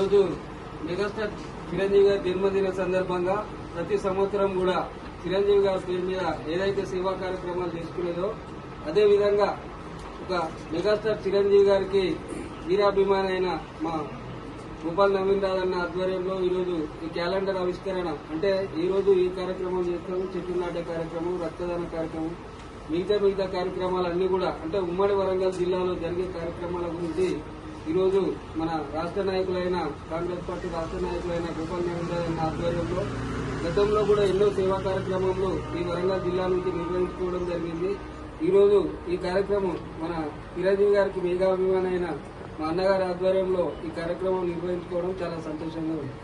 ఈరోజు మెగాస్టార్ చిరంజీవి గారి జన్మదిన సందర్భంగా ప్రతి సంవత్సరం కూడా చిరంజీవి గారి పేరు మీద ఏదైతే సేవా కార్యక్రమాలు చేసుకునేదో అదే విధంగా ఒక మెగాస్టార్ చిరంజీవి గారికి వీరాభిమానైన మా గోపాల్ నవీన్ రాజన్న ఆధ్వర్యంలో ఈరోజు ఈ క్యాలెండర్ ఆవిష్కరణ అంటే ఈ రోజు ఈ కార్యక్రమం చేస్తాము, చెట్లు నాటే కార్యక్రమం, రక్తదాన కార్యక్రమం, మిగతా కార్యక్రమాలన్నీ కూడా అంటే ఉమ్మడి వరంగల్ జిల్లాలో జరిగే కార్యక్రమాల గురించి ఈరోజు మన రాష్ట్ర నాయకులైన కాంగ్రెస్ పార్టీ రాష్ట్ర నాయకులైన గోపాల్ నవీన్ రాజన్న ఆధ్వర్యంలో గతంలో కూడా ఎన్నో సేవా కార్యక్రమంలో ఈ వరంగల్ జిల్లా నుంచి నిర్వహించుకోవడం జరిగింది. ఈరోజు ఈ కార్యక్రమం మన చిరంజీవి గారికి మేఘాభిమానైన మా అన్నగారి ఆధ్వర్యంలో ఈ కార్యక్రమం నిర్వహించుకోవడం చాలా సంతోషంగా ఉంది.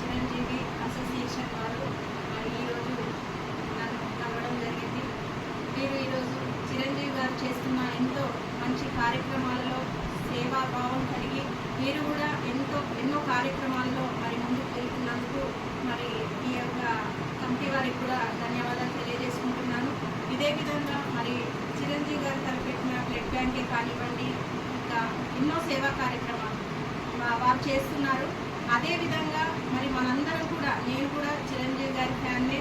చిరంజీవి అసోసియేషన్ వారు ఈరోజు నన్ను కలవడం జరిగింది. మీరు ఈరోజు చిరంజీవి గారు చేస్తున్న ఎంతో మంచి కార్యక్రమాలలో సేవాభావం కలిగి మీరు కూడా ఎన్నో కార్యక్రమాల్లో మరి ముందుకు వెళ్తున్నందుకు మరి ఈ యొక్క కమిటీ వారికి కూడా ధన్యవాదాలు తెలియజేసుకుంటున్నాను. ఇదే విధంగా మరి చిరంజీవి గారు తలపెట్టిన బ్లడ్ బ్యాంకే కానివ్వండి, ఇంకా ఎన్నో సేవా కార్యక్రమాలు వారు చేస్తున్నారు. అదేవిధంగా మరి మనందరం కూడా, నేను కూడా చిరంజీవి గారి ఫ్యాన్నే,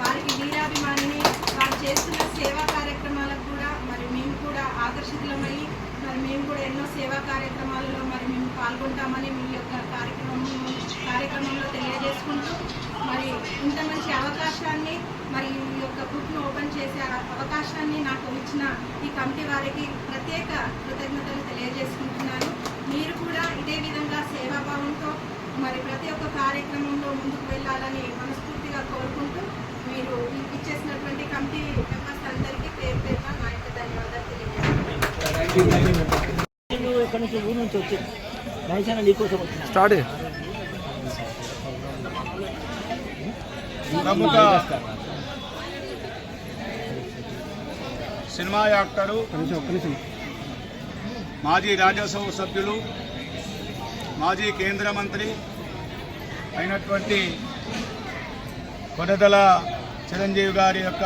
వారికి వీరాభిమానిని, వారు చేస్తున్న సేవా కార్యక్రమాలకు కూడా మరి మేము కూడా ఆకర్షితులమయ్యి మరి మేము కూడా ఎన్నో సేవా కార్యక్రమాలలో మరి మేము పాల్గొంటామని మీ యొక్క కార్యక్రమంలో తెలియజేసుకుంటూ మరి ఇంత మంచి అవకాశాన్ని మరి ఈ యొక్క బుక్ను ఓపెన్ చేసే అవకాశాన్ని నాకు ఇచ్చిన ఈ కమిటీ వారికి ప్రత్యేక కృతజ్ఞతలు తెలియజేసుకుంటున్నాను. మీరు కూడా ఇదే విధంగా సేవాభావంతో మరి ప్రతి ఒక్క కార్యక్రమంలో ముందుకు వెళ్ళాలని మనస్ఫూర్తిగా కోరుకుంటూ మీరు ఇచ్చేసినటువంటి కమిటీ మెంబర్స్ అందరికీ పేరు పేరున నా యొక్క ధన్యవాదాలు తెలియజేస్తున్నాను. ప్రముఖ సినిమా యాక్టరు, మాజీ రాజ్యసభ సభ్యులు, మాజీ కేంద్ర మంత్రి అయినటువంటి కొడదల చిరంజీవి గారి యొక్క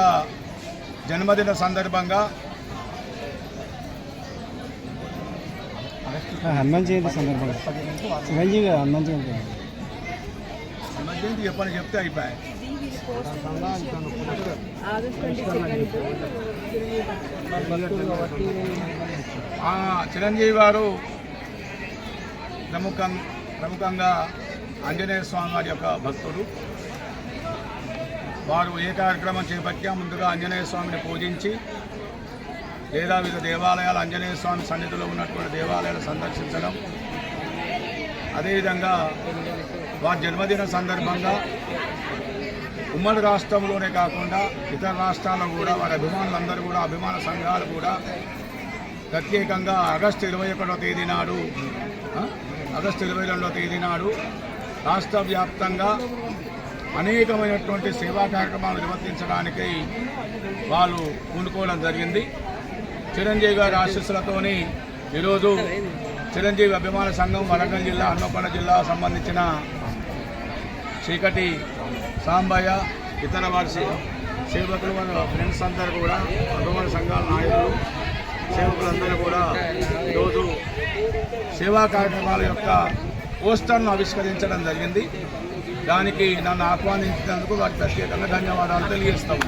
జన్మదిన సందర్భంగా హనుమాన్ జయంతి సందర్భంగా చిరంజీవి గారు హనుమాన్ జయంతి చెప్పని చెప్తే అయిపోయాయి. చిరంజీవి గారు ప్రముఖంగా ఆంజనేయ స్వామి వారి యొక్క భక్తుడు. వారు ఏ కార్యక్రమం చేపట్టినా ముందుగా ఆంజనేయ స్వామిని పూజించి లేదా వివిధ దేవాలయాలు, ఆంజనేయ స్వామి సన్నిధిలో ఉన్నటువంటి దేవాలయాలు సందర్శించడం, అదేవిధంగా వారి జన్మదిన సందర్భంగా ఉమ్మడి రాష్ట్రంలోనే కాకుండా ఇతర రాష్ట్రాల్లో కూడా వారి అభిమానులందరూ కూడా, అభిమాన సంఘాలు కూడా ప్రత్యేకంగా ఆగస్టు 21వ తేదీ నాడు, ఆగస్టు 22వ తేదీ నాడు రాష్ట్ర వ్యాప్తంగా అనేకమైనటువంటి సేవా కార్యక్రమాలు నిర్వర్తించడానికి వాళ్ళు పూనుకోవడం జరిగింది. చిరంజీవి గారి ఆశీస్సులతోని ఈరోజు చిరంజీవి అభిమాన సంఘం వరంగల్ జిల్లా, హన్మకొండ జిల్లా సంబంధించిన చీకటి సాంబయ్య, ఇతర వారి సేవకులు, మన ఫ్రెండ్స్ అందరూ కూడా, అభిమాన సంఘాల నాయకులు, సేవకులందరూ కూడా ఈరోజు సేవా కార్యక్రమాల యొక్క పోస్టర్ను ఆవిష్కరించడం జరిగింది. దానికి నన్ను ఆహ్వానించినందుకు వారికి ప్రత్యేకంగా ధన్యవాదాలు తెలియజేస్తాము.